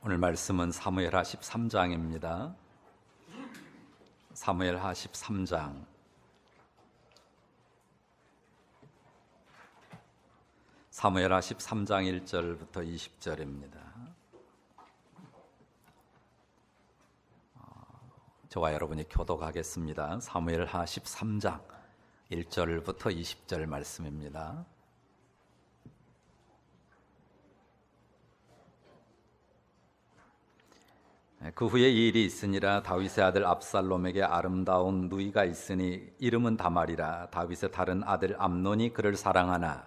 오늘 말씀은 사무엘하 13장입니다. 사무엘하 13장. 사무엘하 13장 1절부터 20절입니다. 저와 여러분이 교독하겠습니다. 사무엘하 13장 1절부터 20절 말씀입니다. 그 후에 이 일이 있으니라. 다윗의 아들 압살롬에게 아름다운 누이가 있으니 이름은 다말이라. 다윗의 다른 아들 암논이 그를 사랑하나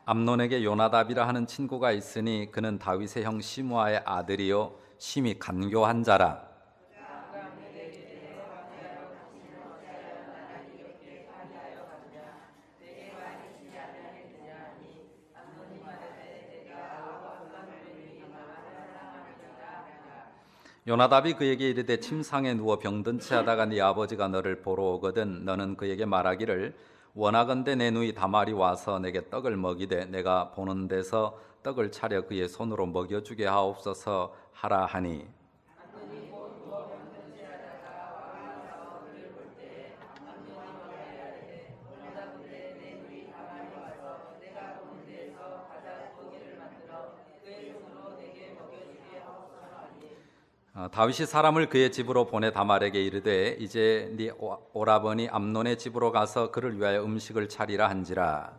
암논에게 요나답이라 하는 친구가 있으니 그는 다윗의 형 시므아의 아들이요 심히 간교한 자라. 요나답이 그에게 이르되 침상에 누워 병든 채 하다가 네 아버지가 너를 보러 오거든 너는 그에게 말하기를 원하건대 내 누이 다말이 와서 내게 떡을 먹이되 내가 보는 데서 떡을 차려 그의 손으로 먹여주게 하옵소서 하라 하니 다윗이 사람을 그의 집으로 보내 다말에게 이르되 이제 네 오라버니 암논의 집으로 가서 그를 위하여 음식을 차리라 한지라.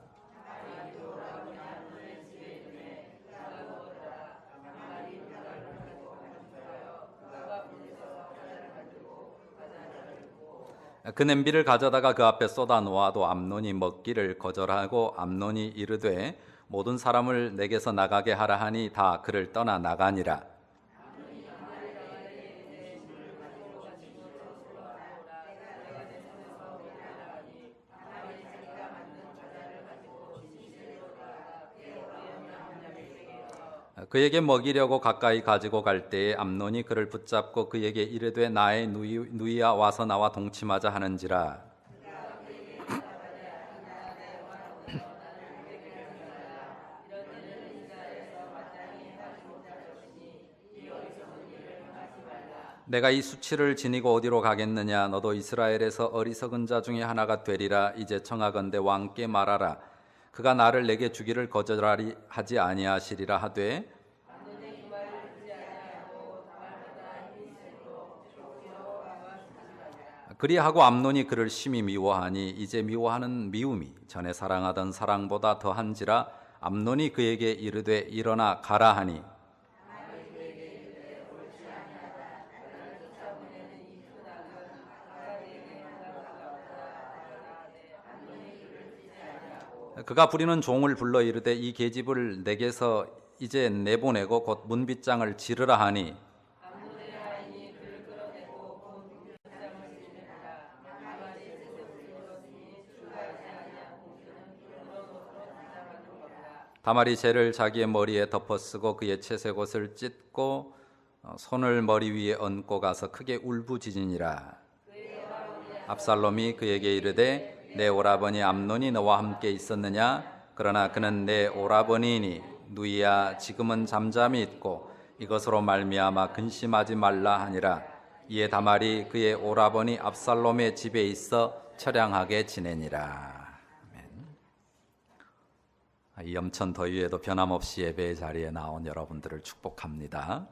그 냄비를 가져다가 그 앞에 쏟아 놓아도 암논이 먹기를 거절하고 암논이 이르되 모든 사람을 내게서 나가게 하라 하니 다 그를 떠나 나가니라. 그에게 먹이려고 가까이 가지고 갈 때에 암논이 그를 붙잡고 그에게 이르되 나의 누이야 와서 나와 동침하자 하는지라. 내가 이 수치를 지니고 어디로 가겠느냐. 너도 이스라엘에서 어리석은 자 중에 하나가 되리라. 이제 청하건대 왕께 말하라. 그가 나를 내게 주기를 거절하리 하지 아니하시리라 하되 그리하고 암논이 그를 심히 미워하니 이제 미워하는 미움이 전에 사랑하던 사랑보다 더한지라. 암논이 그에게 이르되 일어나 가라 하니 그가 부리는 종을 불러 이르되 이 계집을 내게서 이제 내보내고 곧 문빗장을 지르라 하니 다말이 재를 자기의 머리에 덮어쓰고 그의 채색 옷을 찢고 손을 머리 위에 얹고 가서 크게 울부짖으니라. 압살롬이 그에게 이르되 내 오라버니 암논이 너와 함께 있었느냐? 그러나 그는 내 오라버니이니 누이야 지금은 잠잠히 있고 이것으로 말미암아 근심하지 말라 하니라. 이에 다말이 그의 오라버니 압살롬의 집에 있어 처량하게 지내니라. 이 염천 더위에도 변함없이 예배의 자리에 나온 여러분들을 축복합니다.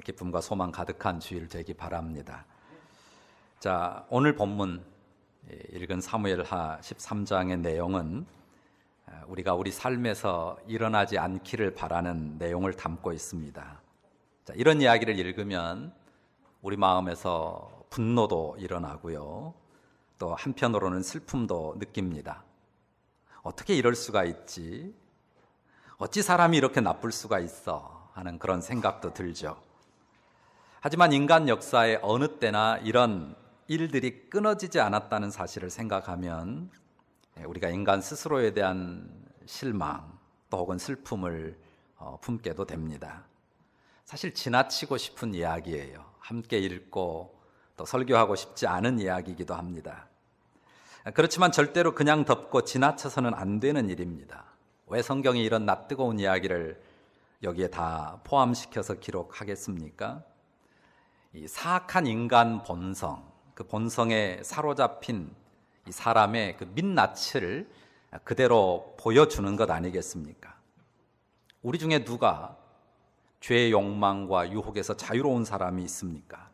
기쁨과 소망 가득한 주일 되기 바랍니다. 자, 오늘 본문 읽은 사무엘하 13장의 내용은 우리가 우리 삶에서 일어나지 않기를 바라는 내용을 담고 있습니다. 자, 이런 이야기를 읽으면 우리 마음에서 분노도 일어나고요. 또 한편으로는 슬픔도 느낍니다. 어떻게 이럴 수가 있지? 어찌 사람이 이렇게 나쁠 수가 있어? 하는 그런 생각도 들죠. 하지만 인간 역사의 어느 때나 이런 일들이 끊어지지 않았다는 사실을 생각하면 우리가 인간 스스로에 대한 실망 또 혹은 슬픔을 품게도 됩니다. 사실 지나치고 싶은 이야기예요. 함께 읽고 또 설교하고 싶지 않은 이야기이기도 합니다. 그렇지만 절대로 그냥 덮고 지나쳐서는 안 되는 일입니다. 왜 성경이 이런 낯뜨거운 이야기를 여기에 다 포함시켜서 기록하겠습니까? 이 사악한 인간 본성, 그 본성에 사로잡힌 이 사람의 그 민낯을 그대로 보여주는 것 아니겠습니까? 우리 중에 누가 죄의 욕망과 유혹에서 자유로운 사람이 있습니까?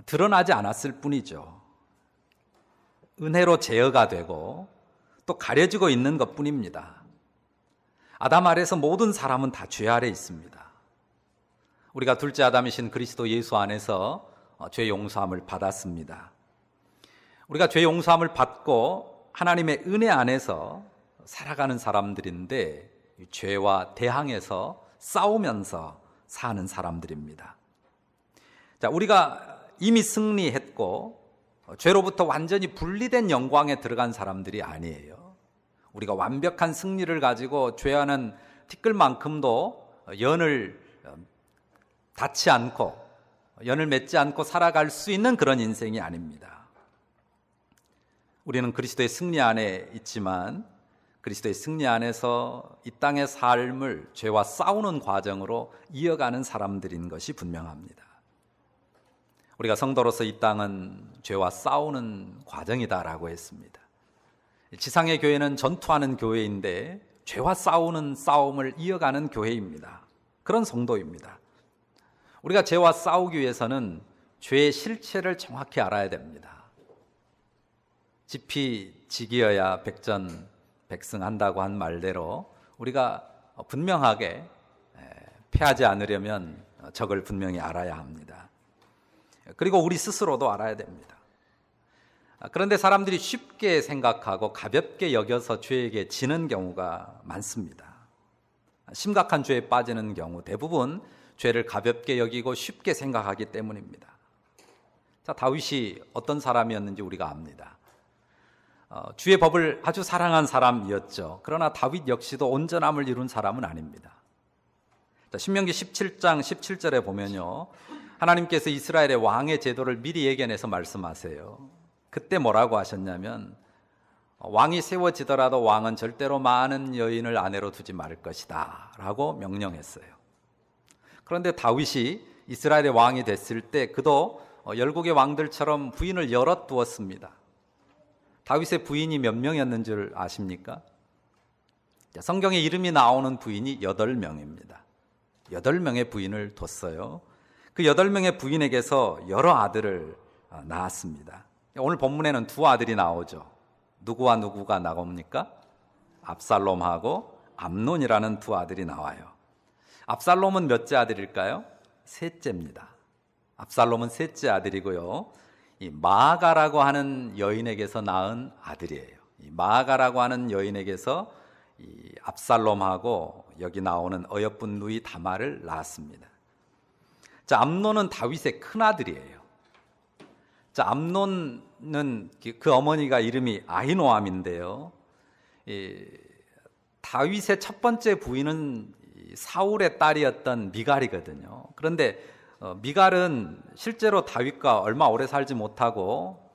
드러나지 않았을 뿐이죠. 은혜로 제어가 되고 또 가려지고 있는 것뿐입니다. 아담 아래에서 모든 사람은 다 죄 아래 있습니다. 우리가 둘째 아담이신 그리스도 예수 안에서 죄 용서함을 받았습니다. 우리가 죄 용서함을 받고 하나님의 은혜 안에서 살아가는 사람들인데 죄와 대항해서 싸우면서 사는 사람들입니다. 자, 우리가 이미 승리했고 죄로부터 완전히 분리된 영광에 들어간 사람들이 아니에요. 우리가 완벽한 승리를 가지고 죄와는 티끌만큼도 연을 닿지 않고 연을 맺지 않고 살아갈 수 있는 그런 인생이 아닙니다. 우리는 그리스도의 승리 안에 있지만 그리스도의 승리 안에서 이 땅의 삶을 죄와 싸우는 과정으로 이어가는 사람들인 것이 분명합니다. 우리가 성도로서 이 땅은 죄와 싸우는 과정이다라고 했습니다. 지상의 교회는 전투하는 교회인데 죄와 싸우는 싸움을 이어가는 교회입니다. 그런 성도입니다. 우리가 죄와 싸우기 위해서는 죄의 실체를 정확히 알아야 됩니다. 지피 지기어야 백전백승한다고 한 말대로 우리가 분명하게 패하지 않으려면 적을 분명히 알아야 합니다. 그리고 우리 스스로도 알아야 됩니다. 그런데 사람들이 쉽게 생각하고 가볍게 여겨서 죄에게 지는 경우가 많습니다. 심각한 죄에 빠지는 경우 대부분 죄를 가볍게 여기고 쉽게 생각하기 때문입니다. 자, 다윗이 어떤 사람이었는지 우리가 압니다. 주의 법을 아주 사랑한 사람이었죠. 그러나 다윗 역시도 온전함을 이룬 사람은 아닙니다. 자, 신명기 17장 17절에 보면요, 하나님께서 이스라엘의 왕의 제도를 미리 예견해서 말씀하세요. 그때 뭐라고 하셨냐면 왕이 세워지더라도 왕은 절대로 많은 여인을 아내로 두지 말 것이다 라고 명령했어요. 그런데 다윗이 이스라엘의 왕이 됐을 때 그도 열국의 왕들처럼 부인을 여럿 두었습니다. 다윗의 부인이 몇 명이었는 줄 아십니까? 성경에 이름이 나오는 부인이 8명입니다. 8명의 부인을 뒀어요. 그 8명의 부인에게서 여러 아들을 낳았습니다. 오늘 본문에는 2 아들이 나오죠. 누구와 누구가 나옵니까? 압살롬하고 암논이라는 2 아들이 나와요. 압살롬은 몇째 아들일까요? 셋째입니다. 압살롬은 셋째 아들이고요. 이 마아가라고 하는 여인에게서 낳은 아들이에요. 이 마아가라고 하는 여인에게서 이 압살롬하고 여기 나오는 어여쁜 누이 다말을 낳았습니다. 자, 암논은 다윗의 큰 아들이에요. 자, 암논은 그 어머니가 이름이 아히노암인데요. 다윗의 첫 번째 부인은 사울의 딸이었던 미갈이거든요. 그런데 미갈은 실제로 다윗과 얼마 오래 살지 못하고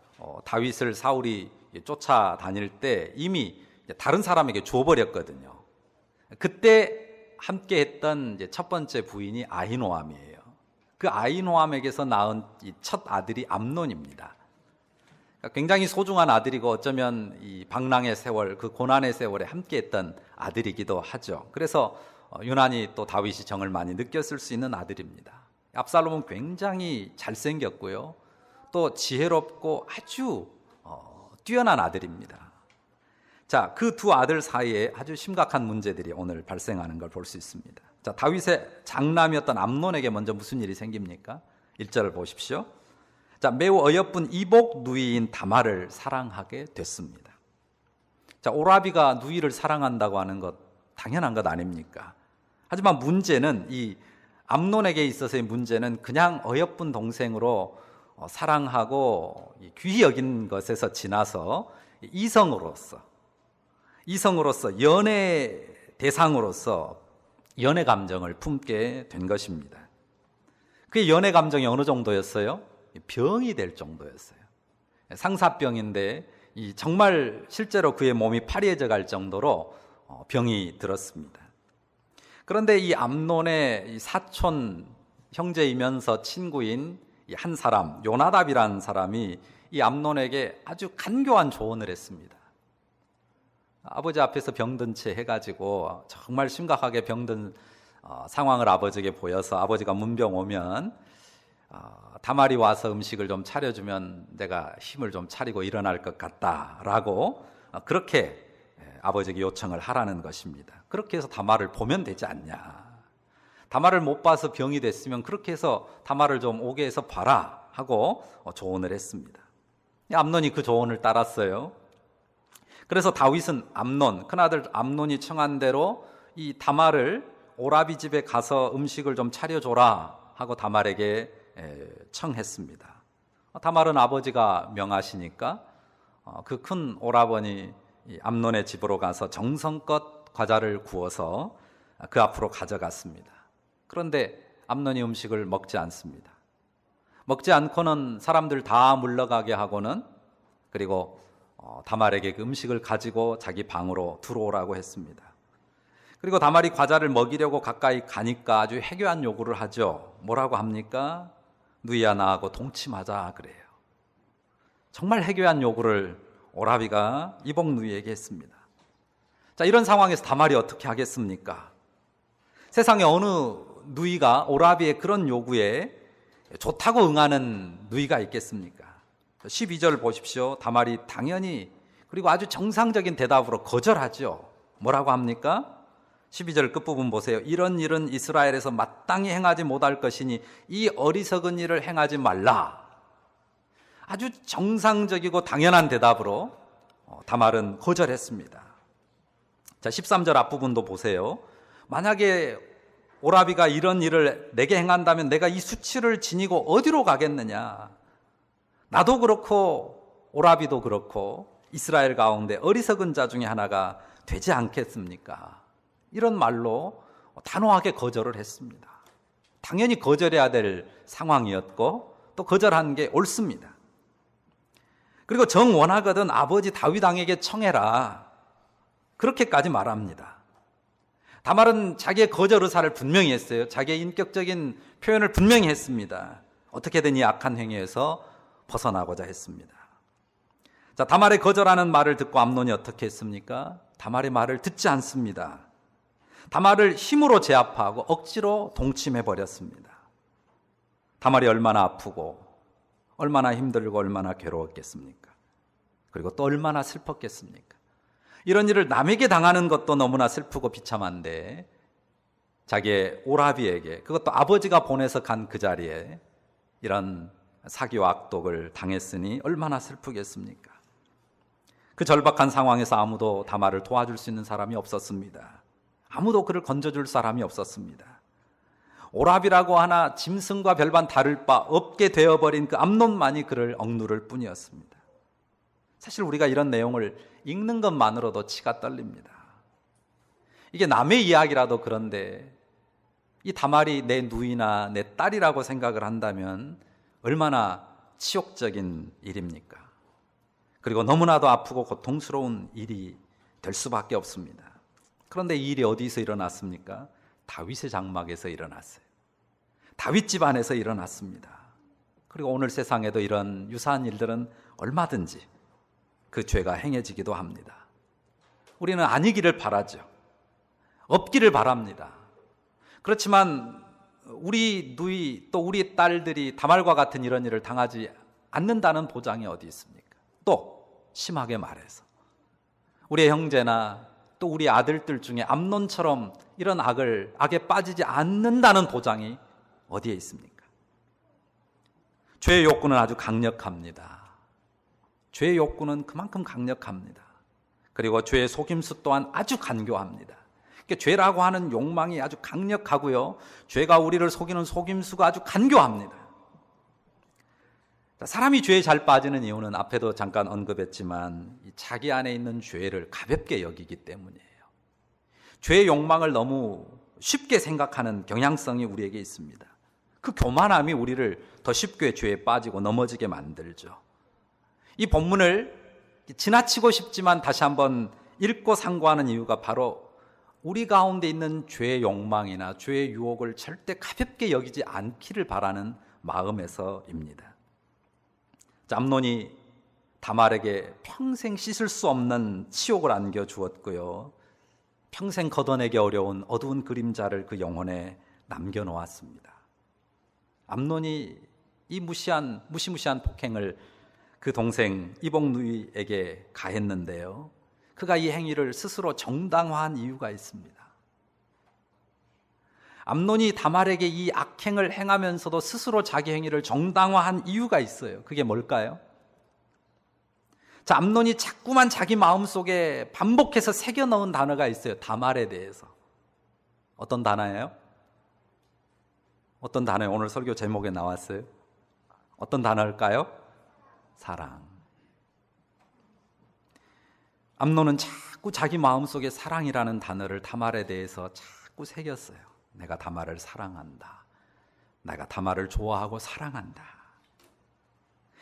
다윗을 사울이 쫓아다닐 때 이미 다른 사람에게 줘버렸거든요. 그때 함께 했던 첫 번째 부인이 아히노암이에요. 그 아히노암에게서 낳은 이 첫 아들이 암논입니다. 굉장히 소중한 아들이고 어쩌면 이 방랑의 세월, 그 고난의 세월에 함께했던 아들이기도 하죠. 그래서 유난히 또 다윗이 정을 많이 느꼈을 수 있는 아들입니다. 압살롬은 굉장히 잘생겼고요, 또 지혜롭고 아주 뛰어난 아들입니다. 자, 그 2 아들 사이에 아주 심각한 문제들이 오늘 발생하는 걸 볼 수 있습니다. 자, 다윗의 장남이었던 암논에게 먼저 무슨 일이 생깁니까? 1절을 보십시오. 자, 매우 어여쁜 이복 누이인 다말을 사랑하게 됐습니다. 자, 오라비가 누이를 사랑한다고 하는 것 당연한 것 아닙니까? 하지만 문제는 이 암논에게 있어서의 문제는 그냥 어여쁜 동생으로 사랑하고 귀히 여긴 것에서 지나서 이성으로서 연애 대상으로서 연애 감정을 품게 된 것입니다. 그의 연애 감정이 어느 정도였어요? 병이 될 정도였어요. 상사병인데 정말 실제로 그의 몸이 파리해져 갈 정도로 병이 들었습니다. 그런데 이 암논의 사촌 형제이면서 친구인 한 사람, 요나답이라는 사람이 이 암논에게 아주 간교한 조언을 했습니다. 아버지 앞에서 병든 채 해가지고 정말 심각하게 병든 상황을 아버지에게 보여서 아버지가 문병 오면 다말이 와서 음식을 좀 차려주면 내가 힘을 좀 차리고 일어날 것 같다라고 그렇게 아버지에게 요청을 하라는 것입니다. 그렇게 해서 다말을 보면 되지 않냐. 다말을 못 봐서 병이 됐으면 그렇게 해서 다말을 좀 오게 해서 봐라 하고 조언을 했습니다. 암논이 그 조언을 따랐어요. 그래서 다윗은 암논, 큰아들 암논이 청한 대로 이 다말을 오라비 집에 가서 음식을 좀 차려줘라 하고 다말에게 청했습니다. 다말은 아버지가 명하시니까 그 큰 오라버니 암논의 집으로 가서 정성껏 과자를 구워서 그 앞으로 가져갔습니다. 그런데 암논이 음식을 먹지 않습니다. 먹지 않고는 사람들 다 물러가게 하고는 그리고 다말에게 그 음식을 가지고 자기 방으로 들어오라고 했습니다. 그리고 다말이 과자를 먹이려고 가까이 가니까 아주 해교한 요구를 하죠. 뭐라고 합니까? 누이야 나하고 동침하자 그래요. 정말 해교한 요구를 오라비가 이복 누이에게 했습니다. 자, 이런 상황에서 다말이 어떻게 하겠습니까? 세상에 어느 누이가 오라비의 그런 요구에 좋다고 응하는 누이가 있겠습니까? 12절 보십시오. 다말이 당연히 그리고 아주 정상적인 대답으로 거절하죠. 뭐라고 합니까? 12절 끝부분 보세요. 이런 일은 이스라엘에서 마땅히 행하지 못할 것이니 이 어리석은 일을 행하지 말라. 아주 정상적이고 당연한 대답으로 다말은 거절했습니다. 자, 13절 앞부분도 보세요. 만약에 오라비가 이런 일을 내게 행한다면 내가 이 수치를 지니고 어디로 가겠느냐. 나도 그렇고 오라비도 그렇고 이스라엘 가운데 어리석은 자 중에 하나가 되지 않겠습니까? 이런 말로 단호하게 거절을 했습니다. 당연히 거절해야 될 상황이었고 또 거절한 게 옳습니다. 그리고 정 원하거든 아버지 다윗 왕에게 청해라. 그렇게까지 말합니다. 다말은 자기의 거절 의사를 분명히 했어요. 자기의 인격적인 표현을 분명히 했습니다. 어떻게든 이 악한 행위에서 벗어나고자 했습니다. 자, 다말의 거절하는 말을 듣고 암논이 어떻게 했습니까? 다말의 말을 듣지 않습니다. 다말을 힘으로 제압하고 억지로 동침해 버렸습니다. 다말이 얼마나 아프고 얼마나 힘들고 얼마나 괴로웠겠습니까? 그리고 또 얼마나 슬펐겠습니까? 이런 일을 남에게 당하는 것도 너무나 슬프고 비참한데 자기의 오라비에게 그것도 아버지가 보내서 간 그 자리에 이런 사기와 악독을 당했으니 얼마나 슬프겠습니까? 그 절박한 상황에서 아무도 다말을 도와줄 수 있는 사람이 없었습니다. 아무도 그를 건져줄 사람이 없었습니다. 오라비라고 하나 짐승과 별반 다를 바 없게 되어버린 그 암논만이 그를 억누를 뿐이었습니다. 사실 우리가 이런 내용을 읽는 것만으로도 치가 떨립니다. 이게 남의 이야기라도 그런데 이 다말이 내 누이나 내 딸이라고 생각을 한다면 얼마나 치욕적인 일입니까? 그리고 너무나도 아프고 고통스러운 일이 될 수밖에 없습니다. 그런데 이 일이 어디서 일어났습니까? 다윗의 장막에서 일어났어요. 다윗 집안에서 일어났습니다. 그리고 오늘 세상에도 이런 유사한 일들은 얼마든지 그 죄가 행해지기도 합니다. 우리는 아니기를 바라죠. 없기를 바랍니다. 그렇지만 우리 누이 또 우리 딸들이 다말과 같은 이런 일을 당하지 않는다는 보장이 어디 있습니까? 또 심하게 말해서 우리의 형제나 또 우리 아들들 중에 암논처럼 이런 악에 빠지지 않는다는 보장이 어디에 있습니까? 죄의 욕구는 아주 강력합니다. 죄의 욕구는 그만큼 강력합니다. 그리고 죄의 속임수 또한 아주 간교합니다. 그러니까 죄라고 하는 욕망이 아주 강력하고요. 죄가 우리를 속이는 속임수가 아주 간교합니다. 사람이 죄에 잘 빠지는 이유는 앞에도 잠깐 언급했지만 자기 안에 있는 죄를 가볍게 여기기 때문이에요. 죄의 욕망을 너무 쉽게 생각하는 경향성이 우리에게 있습니다. 그 교만함이 우리를 더 쉽게 죄에 빠지고 넘어지게 만들죠. 이 본문을 지나치고 싶지만 다시 한번 읽고 상고하는 이유가 바로 우리 가운데 있는 죄의 욕망이나 죄의 유혹을 절대 가볍게 여기지 않기를 바라는 마음에서입니다. 암논이 다말에게 평생 씻을 수 없는 치욕을 안겨주었고요, 평생 걷어내기 어려운 어두운 그림자를 그 영혼에 남겨놓았습니다. 암논이 이 무시무시한 폭행을 그 동생 이복누이에게 가했는데요, 그가 이 행위를 스스로 정당화한 이유가 있습니다. 암논이 다말에게 이 악행을 행하면서도 스스로 자기 행위를 정당화한 이유가 있어요. 그게 뭘까요? 자, 암논이 자꾸만 자기 마음속에 반복해서 새겨 넣은 단어가 있어요. 다말에 대해서. 어떤 단어예요? 어떤 단어예요? 오늘 설교 제목에 나왔어요. 어떤 단어일까요? 사랑. 암논은 자꾸 자기 마음속에 사랑이라는 단어를 다말에 대해서 자꾸 새겼어요. 내가 다말을 사랑한다. 내가 다말을 좋아하고 사랑한다.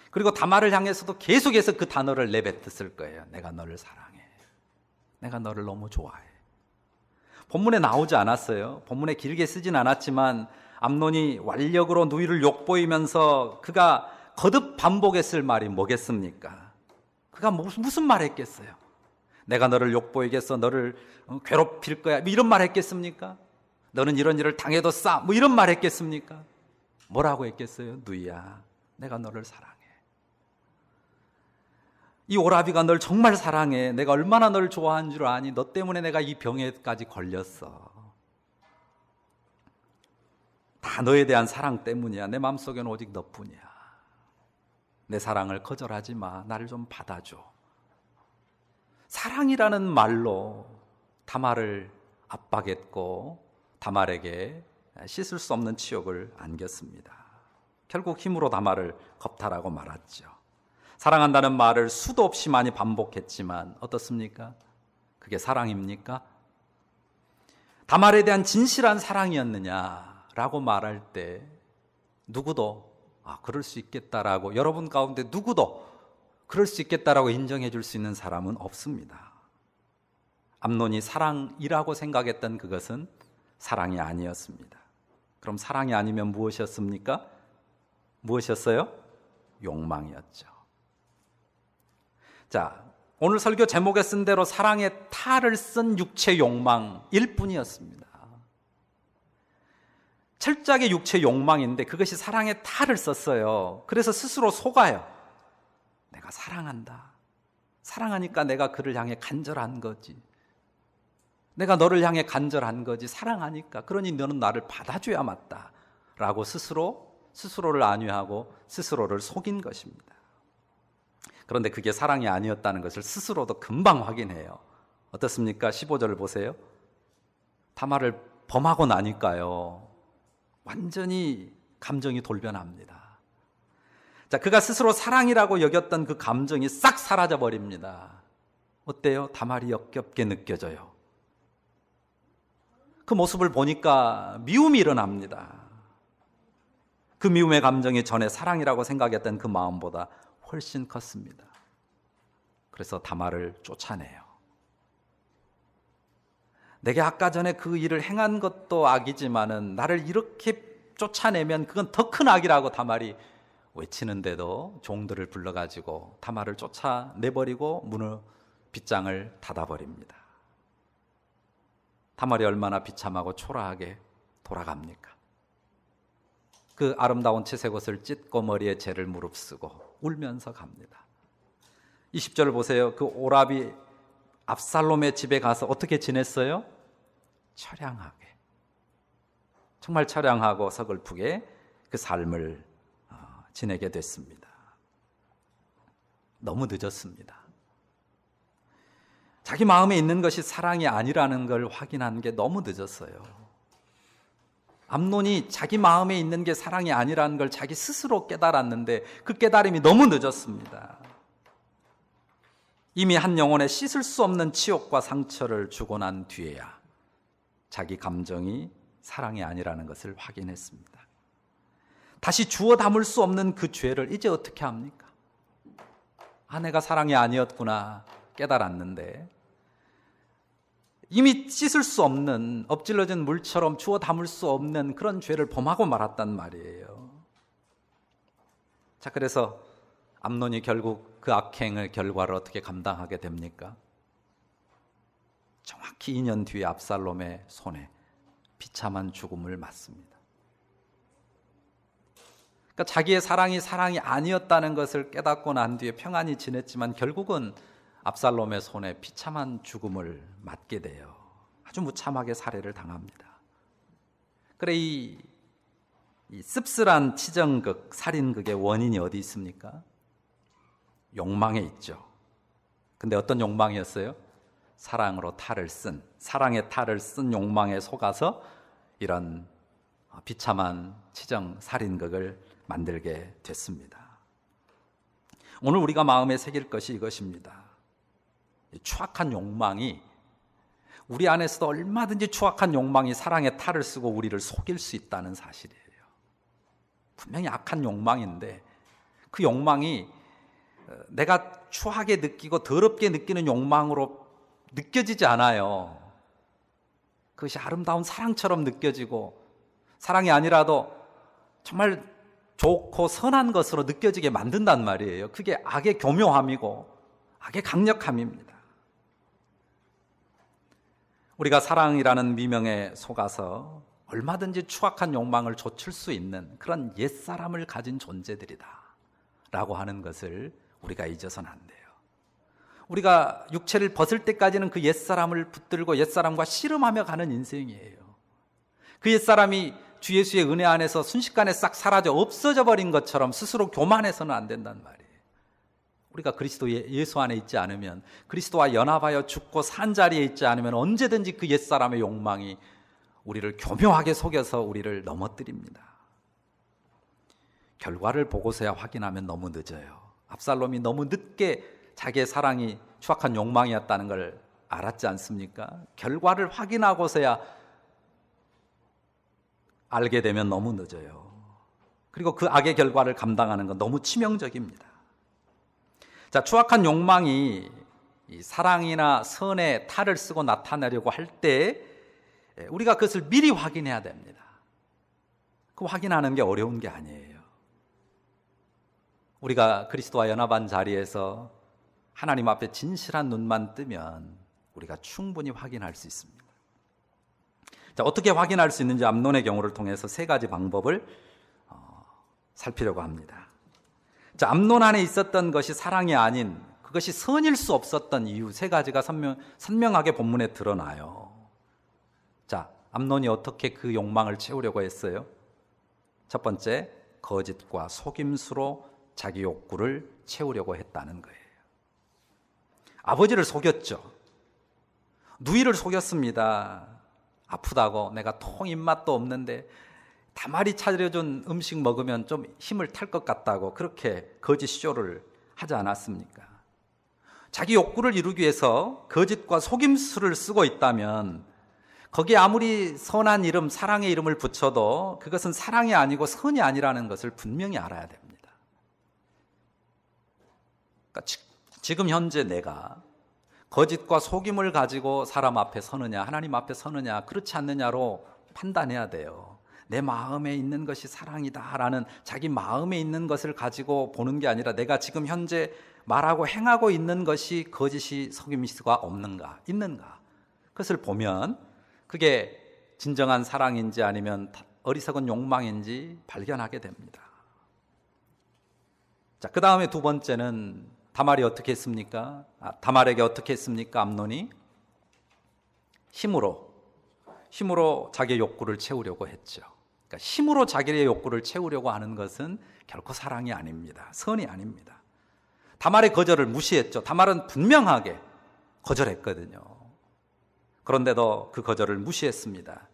그리고 다말을 향해서도 계속해서 그 단어를 내뱉었을 거예요. 내가 너를 사랑해. 내가 너를 너무 좋아해. 본문에 나오지 않았어요. 본문에 길게 쓰진 않았지만 암논이 완력으로 누이를 욕보이면서 그가 거듭 반복했을 말이 뭐겠습니까? 그가 무슨 말 했겠어요? 내가 너를 욕보이겠어, 너를 괴롭힐 거야, 이런 말 했겠습니까? 너는 이런 일을 당해도 싸, 이런 말 했겠습니까? 뭐라고 했겠어요? 누이야, 내가 너를 사랑해. 이 오라비가 널 정말 사랑해. 내가 얼마나 널 좋아하는 줄 아니? 너 때문에 내가 이 병에까지 걸렸어. 다 너에 대한 사랑 때문이야. 내 마음속에는 오직 너뿐이야. 내 사랑을 거절하지 마. 나를 좀 받아줘. 사랑이라는 말로 다말을 압박했고 다말에게 씻을 수 없는 치욕을 안겼습니다. 결국 힘으로 다말을 겁탈하고 말았죠. 사랑한다는 말을 수도 없이 많이 반복했지만 어떻습니까? 그게 사랑입니까? 다말에 대한 진실한 사랑이었느냐라고 말할 때 누구도 그럴 수 있겠다라고, 여러분 가운데 누구도 그럴 수 있겠다라고 인정해 줄 수 있는 사람은 없습니다. 암논이 사랑이라고 생각했던 그것은 사랑이 아니었습니다. 그럼 사랑이 아니면 무엇이었습니까? 무엇이었어요? 욕망이었죠. 자, 오늘 설교 제목에 쓴 대로 사랑의 탈을 쓴 육체 욕망일 뿐이었습니다. 철저하게 육체 욕망인데 그것이 사랑의 탈을 썼어요. 그래서 스스로 속아요. 내가 사랑한다. 사랑하니까 내가 그를 향해 간절한 거지. 내가 너를 향해 간절한 거지. 사랑하니까. 그러니 너는 나를 받아줘야 맞다. 라고 스스로를 안위하고 스스로를 속인 것입니다. 그런데 그게 사랑이 아니었다는 것을 스스로도 금방 확인해요. 어떻습니까? 15절을 보세요. 다말을 범하고 나니까요, 완전히 감정이 돌변합니다. 자, 그가 스스로 사랑이라고 여겼던 그 감정이 싹 사라져 버립니다. 어때요? 다말이 역겹게 느껴져요. 그 모습을 보니까 미움이 일어납니다. 그 미움의 감정이 전에 사랑이라고 생각했던 그 마음보다 훨씬 컸습니다. 그래서 다말을 쫓아내요. 내게 아까 전에 그 일을 행한 것도 악이지만은 나를 이렇게 쫓아내면 그건 더 큰 악이라고 다말이 외치는데도 종들을 불러가지고 다말을 쫓아내버리고 빗장을 닫아버립니다. 다말이 얼마나 비참하고 초라하게 돌아갑니까? 그 아름다운 채색 옷을 찢고 머리에 재를 무릅쓰고 울면서 갑니다. 20절을 보세요. 그 오라비 압살롬의 집에 가서 어떻게 지냈어요? 처량하게, 정말 처량하고 서글프게 그 삶을 지내게 됐습니다. 너무 늦었습니다. 자기 마음에 있는 것이 사랑이 아니라는 걸 확인한 게 너무 늦었어요. 암논이 자기 마음에 있는 게 사랑이 아니라는 걸 자기 스스로 깨달았는데 그 깨달음이 너무 늦었습니다. 이미 한 영혼에 씻을 수 없는 치욕과 상처를 주고 난 뒤에야 자기 감정이 사랑이 아니라는 것을 확인했습니다. 다시 주워 담을 수 없는 그 죄를 이제 어떻게 합니까? 내가 사랑이 아니었구나 깨달았는데 이미 씻을 수 없는 엎질러진 물처럼 주워 담을 수 없는 그런 죄를 범하고 말았단 말이에요. 자, 그래서 암논이 결국 그 악행의 결과를 어떻게 감당하게 됩니까? 정확히 2년 뒤에 압살롬의 손에 비참한 죽음을 맞습니다. 그러니까 자기의 사랑이 아니었다는 것을 깨닫고 난 뒤에 평안히 지냈지만 결국은 압살롬의 손에 비참한 죽음을 맞게 돼요. 아주 무참하게 살해를 당합니다. 그래 이 씁쓸한 치정극, 살인극의 원인이 어디 있습니까? 욕망에 있죠. 근데 어떤 욕망이었어요? 사랑의 탈을 쓴 욕망에 속아서 이런 비참한 치정 살인극을 만들게 됐습니다. 오늘 우리가 마음에 새길 것이 이것입니다. 추악한 욕망이 우리 안에서도 얼마든지 추악한 욕망이 사랑의 탈을 쓰고 우리를 속일 수 있다는 사실이에요. 분명히 악한 욕망인데 그 욕망이 내가 추하게 느끼고 더럽게 느끼는 욕망으로 느껴지지 않아요. 그것이 아름다운 사랑처럼 느껴지고 사랑이 아니라도 정말 좋고 선한 것으로 느껴지게 만든단 말이에요. 그게 악의 교묘함이고 악의 강력함입니다. 우리가 사랑이라는 미명에 속아서 얼마든지 추악한 욕망을 좇을 수 있는 그런 옛사람을 가진 존재들이다 라고 하는 것을 우리가 잊어서는 안 돼요. 우리가 육체를 벗을 때까지는 그 옛사람을 붙들고 옛사람과 씨름하며 가는 인생이에요. 그 옛사람이 주 예수의 은혜 안에서 순식간에 싹 사라져 없어져 버린 것처럼 스스로 교만해서는 안 된단 말이에요. 우리가 그리스도 예수 안에 있지 않으면, 그리스도와 연합하여 죽고 산 자리에 있지 않으면 언제든지 그 옛사람의 욕망이 우리를 교묘하게 속여서 우리를 넘어뜨립니다. 결과를 보고서야 확인하면 너무 늦어요. 압살롬이 너무 늦게 자기의 사랑이 추악한 욕망이었다는 걸 알았지 않습니까? 결과를 확인하고서야 알게 되면 너무 늦어요. 그리고 그 악의 결과를 감당하는 건 너무 치명적입니다. 자, 추악한 욕망이 이 사랑이나 선의 탈을 쓰고 나타내려고 할 때 우리가 그것을 미리 확인해야 됩니다. 그 확인하는 게 어려운 게 아니에요. 우리가 그리스도와 연합한 자리에서 하나님 앞에 진실한 눈만 뜨면 우리가 충분히 확인할 수 있습니다. 자, 어떻게 확인할 수 있는지 암논의 경우를 통해서 세 가지 방법을 살피려고 합니다. 자, 암논 안에 있었던 것이 사랑이 아닌, 그것이 선일 수 없었던 이유 세 가지가 선명하게 본문에 드러나요. 자, 암논이 어떻게 그 욕망을 채우려고 했어요? 첫 번째, 거짓과 속임수로 자기 욕구를 채우려고 했다는 거예요. 아버지를 속였죠. 누이를 속였습니다. 아프다고 내가 통 입맛도 없는데 다말이 차려준 음식 먹으면 좀 힘을 탈 것 같다고 그렇게 거짓 쇼를 하지 않았습니까? 자기 욕구를 이루기 위해서 거짓과 속임수를 쓰고 있다면 거기에 아무리 선한 이름, 사랑의 이름을 붙여도 그것은 사랑이 아니고 선이 아니라는 것을 분명히 알아야 됩니다. 그러니까 지금 현재 내가 거짓과 속임을 가지고 사람 앞에 서느냐, 하나님 앞에 서느냐, 그렇지 않느냐로 판단해야 돼요. 내 마음에 있는 것이 사랑이다라는 자기 마음에 있는 것을 가지고 보는 게 아니라 내가 지금 현재 말하고 행하고 있는 것이 거짓이 속임수가 없는가, 있는가, 그것을 보면 그게 진정한 사랑인지 아니면 어리석은 욕망인지 발견하게 됩니다. 자, 그 다음에 두 번째는 다말이 어떻게 했습니까? 다말에게 어떻게 했습니까? 암논이 힘으로 자기의 욕구를 채우려고 했죠. 그러니까 힘으로 자기의 욕구를 채우려고 하는 것은 결코 사랑이 아닙니다. 선이 아닙니다. 다말의 거절을 무시했죠. 다말은 분명하게 거절했거든요. 그런데도 그 거절을 무시했습니다.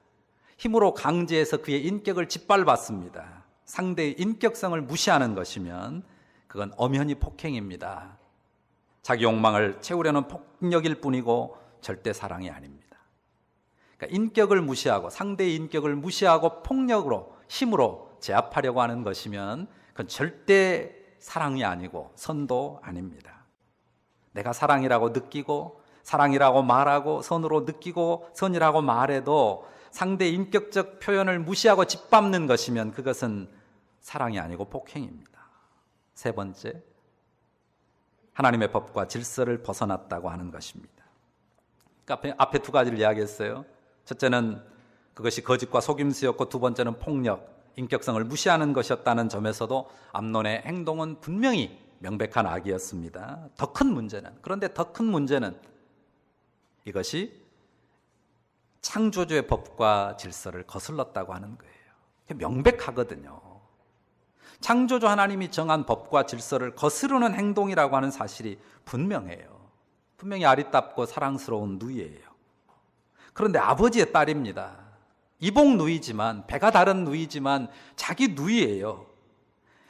힘으로 강제해서 그의 인격을 짓밟았습니다. 상대의 인격성을 무시하는 것이면 그건 엄연히 폭행입니다. 자기 욕망을 채우려는 폭력일 뿐이고 절대 사랑이 아닙니다. 그러니까 인격을 무시하고 상대의 인격을 무시하고 폭력으로, 힘으로 제압하려고 하는 것이면 그건 절대 사랑이 아니고 선도 아닙니다. 내가 사랑이라고 느끼고 사랑이라고 말하고 선으로 느끼고 선이라고 말해도 상대의 인격적 표현을 무시하고 짓밟는 것이면 그것은 사랑이 아니고 폭행입니다. 세 번째, 하나님의 법과 질서를 벗어났다고 하는 것입니다. 앞에 두 가지를 이야기했어요. 첫째는 그것이 거짓과 속임수였고 두 번째는 폭력, 인격성을 무시하는 것이었다는 점에서도 암논의 행동은 분명히 명백한 악이었습니다. 그런데 더 큰 문제는 이것이 창조주의 법과 질서를 거슬렀다고 하는 거예요. 명백하거든요. 창조주 하나님이 정한 법과 질서를 거스르는 행동이라고 하는 사실이 분명해요. 분명히 아리따고 사랑스러운 누이예요. 그런데 아버지의 딸입니다. 이복 누이지만, 배가 다른 누이지만 자기 누이예요.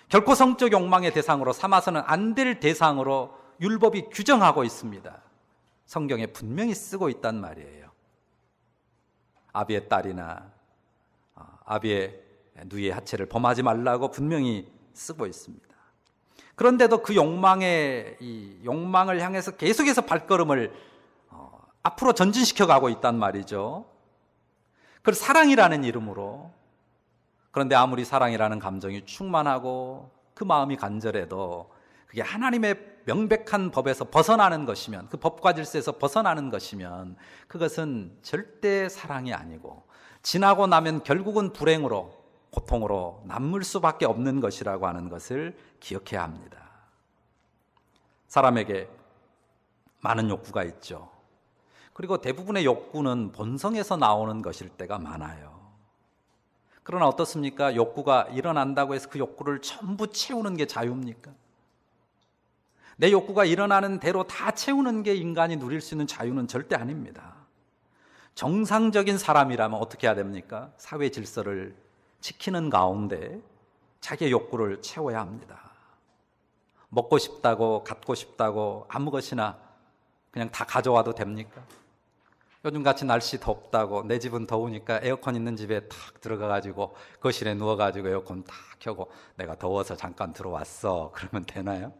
결코 성적 욕망의 대상으로 삼아서는 안 될 대상으로 율법이 규정하고 있습니다. 성경에 분명히 쓰고 있단 말이에요. 아비의 딸이나 아비의 누이의 하체를 범하지 말라고 분명히 쓰고 있습니다. 그런데도 그 욕망을 향해서 계속해서 발걸음을 앞으로 전진시켜 가고 있단 말이죠. 그걸 사랑이라는 이름으로. 그런데 아무리 사랑이라는 감정이 충만하고 그 마음이 간절해도 그게 하나님의 명백한 법에서 벗어나는 것이면, 그 법과 질서에서 벗어나는 것이면 그것은 절대 사랑이 아니고 지나고 나면 결국은 불행으로, 고통으로 남을 수밖에 없는 것이라고 하는 것을 기억해야 합니다. 사람에게 많은 욕구가 있죠. 그리고 대부분의 욕구는 본성에서 나오는 것일 때가 많아요. 그러나 어떻습니까? 욕구가 일어난다고 해서 그 욕구를 전부 채우는 게 자유입니까? 내 욕구가 일어나는 대로 다 채우는 게 인간이 누릴 수 있는 자유는 절대 아닙니다. 정상적인 사람이라면 어떻게 해야 됩니까? 사회 질서를 지키는 가운데 자기의 욕구를 채워야 합니다. 먹고 싶다고, 갖고 싶다고 아무 것이나 그냥 다 가져와도 됩니까? 요즘같이 날씨 덥다고, 내 집은 더우니까 에어컨 있는 집에 탁 들어가가지고 거실에 누워가지고 에어컨 탁 켜고 내가 더워서 잠깐 들어왔어, 그러면 되나요?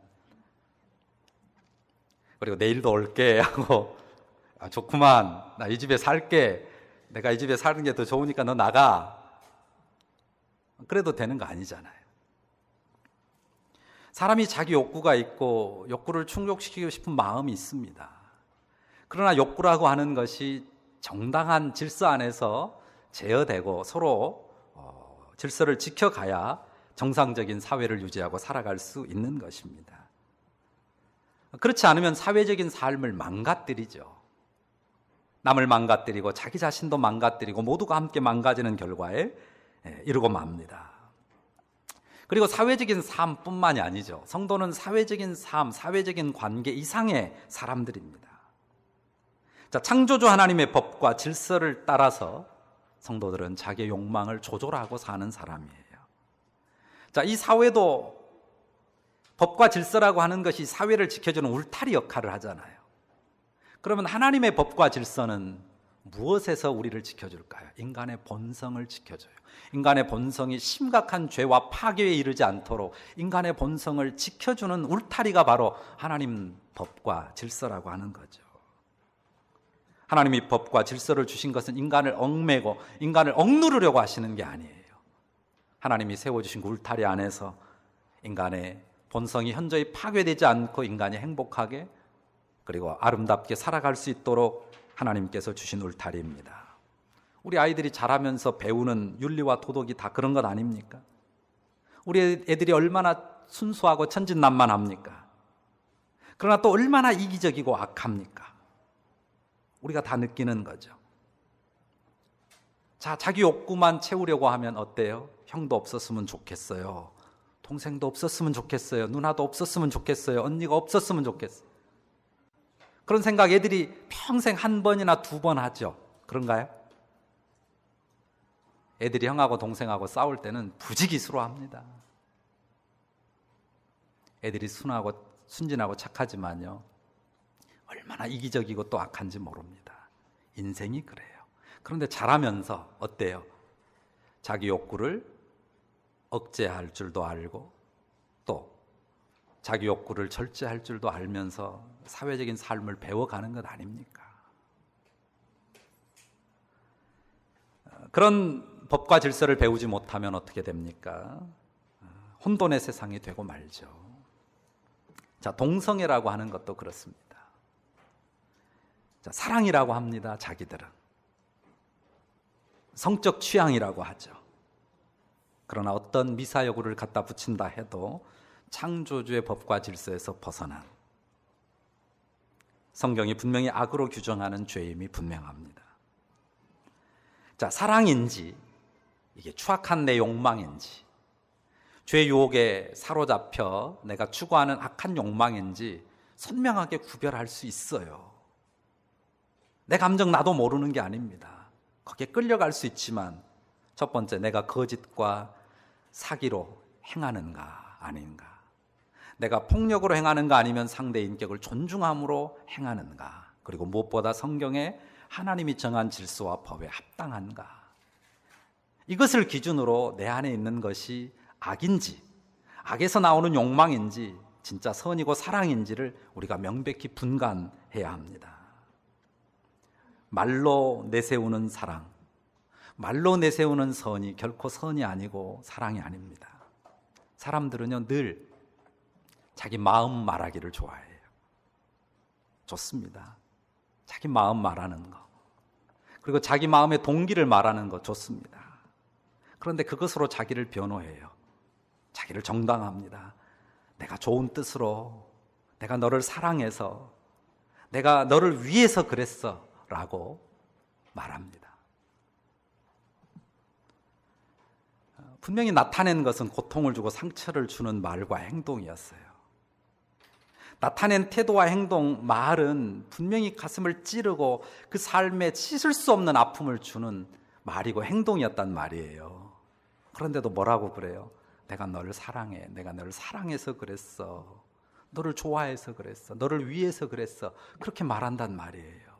그리고 내일도 올게 하고, 좋구만, 나 이 집에 살게, 내가 이 집에 사는 게 더 좋으니까 너 나가, 그래도 되는 거 아니잖아요. 사람이 자기 욕구가 있고 욕구를 충족시키고 싶은 마음이 있습니다. 그러나 욕구라고 하는 것이 정당한 질서 안에서 제어되고 서로 질서를 지켜가야 정상적인 사회를 유지하고 살아갈 수 있는 것입니다. 그렇지 않으면 사회적인 삶을 망가뜨리죠. 남을 망가뜨리고 자기 자신도 망가뜨리고 모두가 함께 망가지는 결과에 이르고 맙니다. 그리고 사회적인 삶뿐만이 아니죠. 성도는 사회적인 삶, 사회적인 관계 이상의 사람들입니다. 자, 창조주 하나님의 법과 질서를 따라서 성도들은 자기의 욕망을 조절하고 사는 사람이에요. 자, 이 사회도 법과 질서라고 하는 것이 사회를 지켜주는 울타리 역할을 하잖아요. 그러면 하나님의 법과 질서는 무엇에서 우리를 지켜줄까요? 인간의 본성을 지켜줘요. 인간의 본성이 심각한 죄와 파괴에 이르지 않도록 인간의 본성을 지켜주는 울타리가 바로 하나님 법과 질서라고 하는 거죠. 하나님이 법과 질서를 주신 것은 인간을 얽매고 인간을 억누르려고 하시는 게 아니에요. 하나님이 세워주신 그 울타리 안에서 인간의 본성이 현저히 파괴되지 않고 인간이 행복하게 그리고 아름답게 살아갈 수 있도록 하나님께서 주신 울타리입니다. 우리 아이들이 자라면서 배우는 윤리와 도덕이 다 그런 것 아닙니까? 우리 애들이 얼마나 순수하고 천진난만합니까? 그러나 또 얼마나 이기적이고 악합니까? 우리가 다 느끼는 거죠. 자, 자기 욕구만 채우려고 하면 어때요? 형도 없었으면 좋겠어요. 동생도 없었으면 좋겠어요. 누나도 없었으면 좋겠어요. 언니가 없었으면 좋겠어요. 그런 생각 애들이 평생 한 번이나 두 번 하죠. 그런가요? 애들이 형하고 동생하고 싸울 때는 부지기수로합니다. 애들이 순진하고 착하지만요, 얼마나 이기적이고 또 악한지 모릅니다. 인생이 그래요. 그런데 자라면서 어때요? 자기 욕구를 억제할 줄도 알고 또 자기 욕구를 절제할 줄도 알면서 사회적인 삶을 배워가는 것 아닙니까? 그런 법과 질서를 배우지 못하면 어떻게 됩니까? 혼돈의 세상이 되고 말죠. 자, 동성애라고 하는 것도 그렇습니다. 자, 사랑이라고 합니다, 자기들은. 성적 취향이라고 하죠. 그러나 어떤 미사여구를 갖다 붙인다 해도 창조주의 법과 질서에서 벗어난, 성경이 분명히 악으로 규정하는 죄임이 분명합니다. 자, 사랑인지 이게 추악한 내 욕망인지, 죄 유혹에 사로잡혀 내가 추구하는 악한 욕망인지 선명하게 구별할 수 있어요. 내 감정 나도 모르는 게 아닙니다. 거기에 끌려갈 수 있지만, 첫 번째, 내가 거짓과 사기로 행하는가 아닌가, 내가 폭력으로 행하는가 아니면 상대의 인격을 존중함으로 행하는가, 그리고 무엇보다 성경에 하나님이 정한 질서와 법에 합당한가, 이것을 기준으로 내 안에 있는 것이 악인지, 악에서 나오는 욕망인지, 진짜 선이고 사랑인지를 우리가 명백히 분간해야 합니다. 말로 내세우는 사랑, 말로 내세우는 선이 결코 선이 아니고 사랑이 아닙니다. 사람들은요, 늘 자기 마음 말하기를 좋아해요. 좋습니다. 자기 마음 말하는 거, 그리고 자기 마음의 동기를 말하는 거 좋습니다. 그런데 그것으로 자기를 변호해요. 자기를 정당합니다. 내가 좋은 뜻으로, 내가 너를 사랑해서, 내가 너를 위해서 그랬어 라고 말합니다. 분명히 나타낸 것은 고통을 주고 상처를 주는 말과 행동이었어요. 나타낸 태도와 행동, 말은 분명히 가슴을 찌르고 그 삶에 씻을 수 없는 아픔을 주는 말이고 행동이었단 말이에요. 그런데도 뭐라고 그래요? 내가 너를 사랑해. 내가 너를 사랑해서 그랬어. 너를 좋아해서 그랬어. 너를 위해서 그랬어. 그렇게 말한단 말이에요.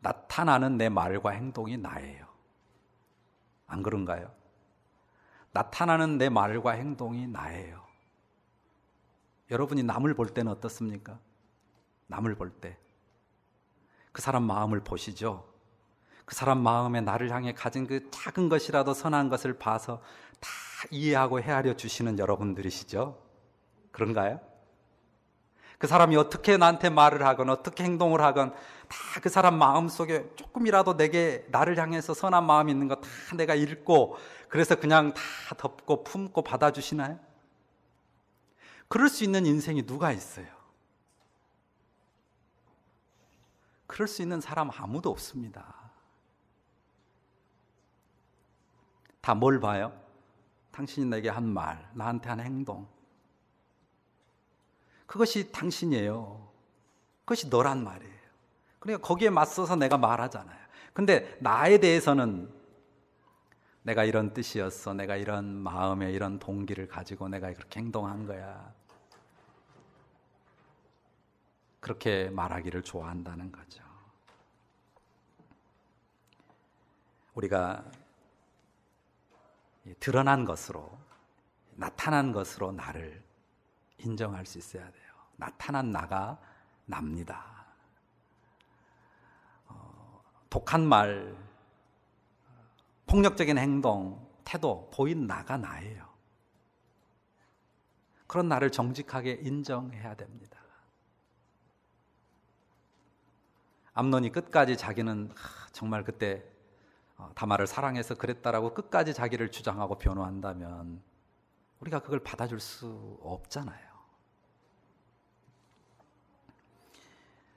나타나는 내 말과 행동이 나예요. 안 그런가요? 나타나는 내 말과 행동이 나예요. 여러분이 남을 볼 때는 어떻습니까? 남을 볼 때 그 사람 마음을 보시죠? 그 사람 마음에 나를 향해 가진 그 작은 것이라도 선한 것을 봐서 다 이해하고 헤아려 주시는 여러분들이시죠? 그런가요? 그 사람이 어떻게 나한테 말을 하건 어떻게 행동을 하건 다 그 사람 마음속에 조금이라도 나를 향해서 선한 마음이 있는 거 다 내가 읽고, 그래서 그냥 다 덮고 품고 받아주시나요? 그럴 수 있는 인생이 누가 있어요? 그럴 수 있는 사람 아무도 없습니다. 다 뭘 봐요? 당신이 내게 한 말, 나한테 한 행동, 그것이 당신이에요. 그것이 너란 말이에요. 그러니까 거기에 맞서서 내가 말하잖아요. 근데 나에 대해서는 내가 이런 뜻이었어, 내가 이런 마음에 이런 동기를 가지고 내가 그렇게 행동한 거야, 그렇게 말하기를 좋아한다는 거죠. 우리가 드러난 것으로, 나타난 것으로 나를 인정할 수 있어야 돼요. 나타난 나가 납니다. 독한 말, 폭력적인 행동, 태도 보인 나가 나예요. 그런 나를 정직하게 인정해야 됩니다. 암논이 끝까지 자기는 정말 그때 다말을 사랑해서 그랬다라고 끝까지 자기를 주장하고 변호한다면 우리가 그걸 받아줄 수 없잖아요.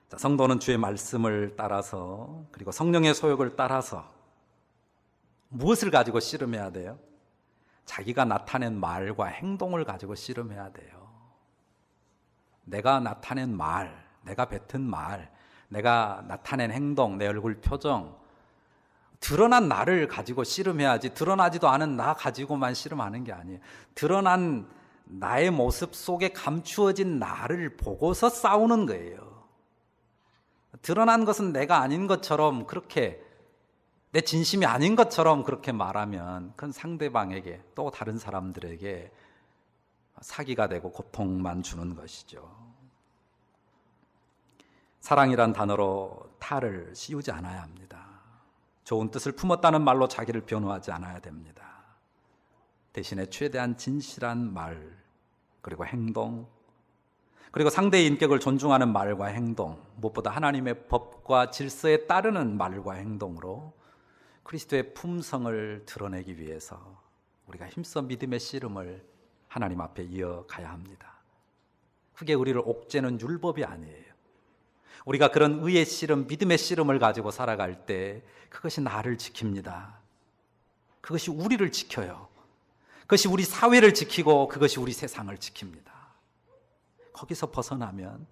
자, 성도는 주의 말씀을 따라서, 그리고 성령의 소욕을 따라서 무엇을 가지고 씨름해야 돼요? 자기가 나타낸 말과 행동을 가지고 씨름해야 돼요. 내가 나타낸 말, 내가 뱉은 말, 내가 나타낸 행동, 내 얼굴 표정, 드러난 나를 가지고 씨름해야지, 드러나지도 않은 나 가지고만 씨름하는 게 아니에요. 드러난 나의 모습 속에 감추어진 나를 보고서 싸우는 거예요. 드러난 것은 내가 아닌 것처럼 그렇게 내 진심이 아닌 것처럼 그렇게 말하면 그건 상대방에게 또 다른 사람들에게 사기가 되고 고통만 주는 것이죠. 사랑이란 단어로 탈을 씌우지 않아야 합니다. 좋은 뜻을 품었다는 말로 자기를 변호하지 않아야 됩니다. 대신에 최대한 진실한 말, 그리고 행동, 그리고 상대의 인격을 존중하는 말과 행동, 무엇보다 하나님의 법과 질서에 따르는 말과 행동으로 그리스도의 품성을 드러내기 위해서 우리가 힘써 믿음의 씨름을 하나님 앞에 이어가야 합니다. 그게 우리를 옥죄는 율법이 아니에요. 우리가 그런 의의 씨름, 믿음의 씨름을 가지고 살아갈 때 그것이 나를 지킵니다. 그것이 우리를 지켜요. 그것이 우리 사회를 지키고 그것이 우리 세상을 지킵니다. 거기서 벗어나면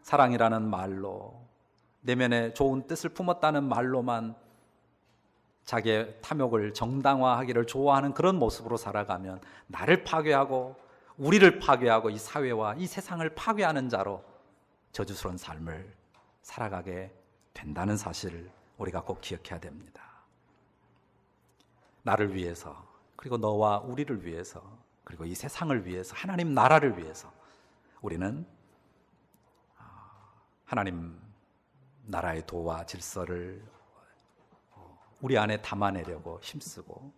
사랑이라는 말로, 내면에 좋은 뜻을 품었다는 말로만 자기의 탐욕을 정당화하기를 좋아하는 그런 모습으로 살아가면 나를 파괴하고 우리를 파괴하고 이 사회와 이 세상을 파괴하는 자로 저주스러운 삶을 살아가게 된다는 사실을 우리가 꼭 기억해야 됩니다. 나를 위해서, 그리고 너와 우리를 위해서, 그리고 이 세상을 위해서, 하나님 나라를 위해서 우리는 하나님 나라의 도와 질서를 우리 안에 담아내려고 힘쓰고,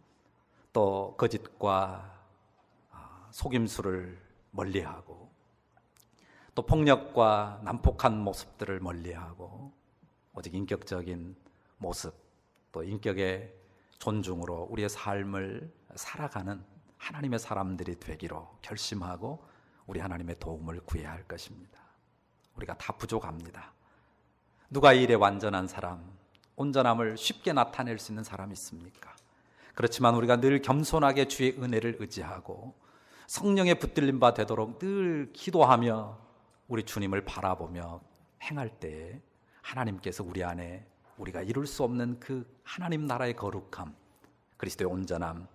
또 거짓과 속임수를 멀리하고, 또 폭력과 난폭한 모습들을 멀리하고, 오직 인격적인 모습, 또 인격의 존중으로 우리의 삶을 살아가는 하나님의 사람들이 되기로 결심하고 우리 하나님의 도움을 구해야 할 것입니다. 우리가 다 부족합니다. 누가 이 일에 완전한 사람, 온전함을 쉽게 나타낼 수 있는 사람이 있습니까? 그렇지만 우리가 늘 겸손하게 주의 은혜를 의지하고 성령의 붙들림 바 되도록 늘 기도하며 우리 주님을 바라보며 행할 때에 하나님께서 우리 안에 우리가 이룰 수 없는 그 하나님 나라의 거룩함, 그리스도의 온전함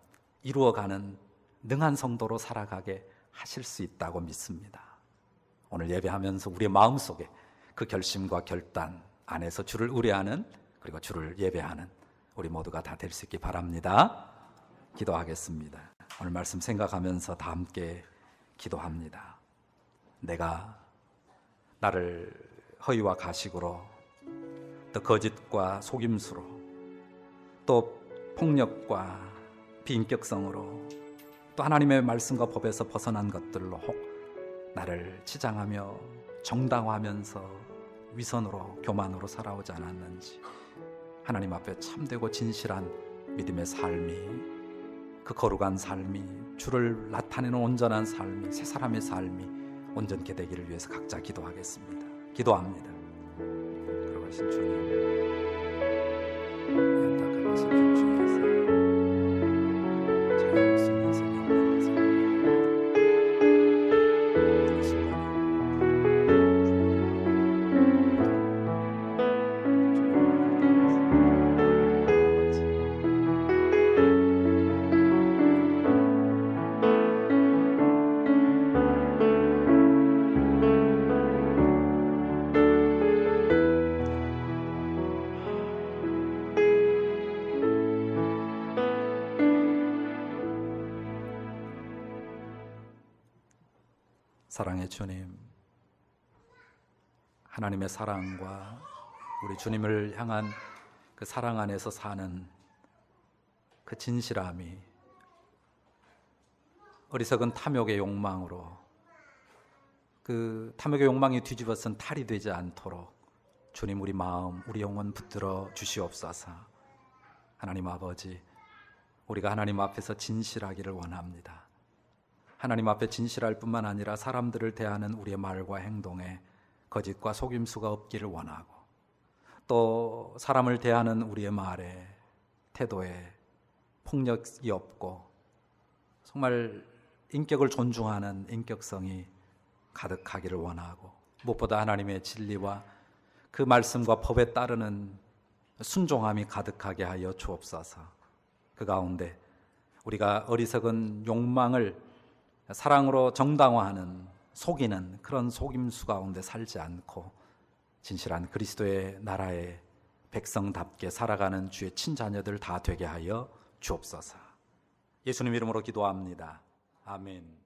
이루어가는 능한 성도로 살아가게 하실 수 있다고 믿습니다. 오늘 예배하면서 우리의 마음속에 그 결심과 결단 안에서 주를 의뢰하는, 그리고 주를 예배하는 우리 모두가 다 될 수 있기 바랍니다. 기도하겠습니다. 오늘 말씀 생각하면서 다 함께 기도합니다. 내가 나를 허위와 가식으로, 또 거짓과 속임수로, 또 폭력과 비인격성으로, 또 하나님의 말씀과 법에서 벗어난 것들로 혹 나를 치장하며 정당화하면서 위선으로 교만으로 살아오지 않았는지, 하나님 앞에 참되고 진실한 믿음의 삶이, 그 거룩한 삶이, 주를 나타내는 온전한 삶이, 새 사람의 삶이 온전케 되기를 위해서 각자 기도하겠습니다. 기도합니다. 거룩하신 주님, 연약하신 주 주에서 자유할 수 있는 생명을 사랑의 주님, 하나님의 사랑과 우리 주님을 향한 그 사랑 안에서 사는 그 진실함이 어리석은 탐욕의 욕망으로, 그 탐욕의 욕망이 뒤집어선 탈이 되지 않도록 주님 우리 마음, 우리 영혼 붙들어 주시옵소서. 하나님 아버지, 우리가 하나님 앞에서 진실하기를 원합니다. 하나님 앞에 진실할 뿐만 아니라 사람들을 대하는 우리의 말과 행동에 거짓과 속임수가 없기를 원하고, 또 사람을 대하는 우리의 말에, 태도에 폭력이 없고 정말 인격을 존중하는 인격성이 가득하기를 원하고, 무엇보다 하나님의 진리와 그 말씀과 법에 따르는 순종함이 가득하게 하여 주옵소서. 그 가운데 우리가 어리석은 욕망을 사랑으로 정당화하는, 속이는 그런 속임수 가운데 살지 않고 진실한 그리스도의 나라의 백성답게 살아가는 주의 친자녀들 다 되게 하여 주옵소서. 예수님 이름으로 기도합니다. 아멘.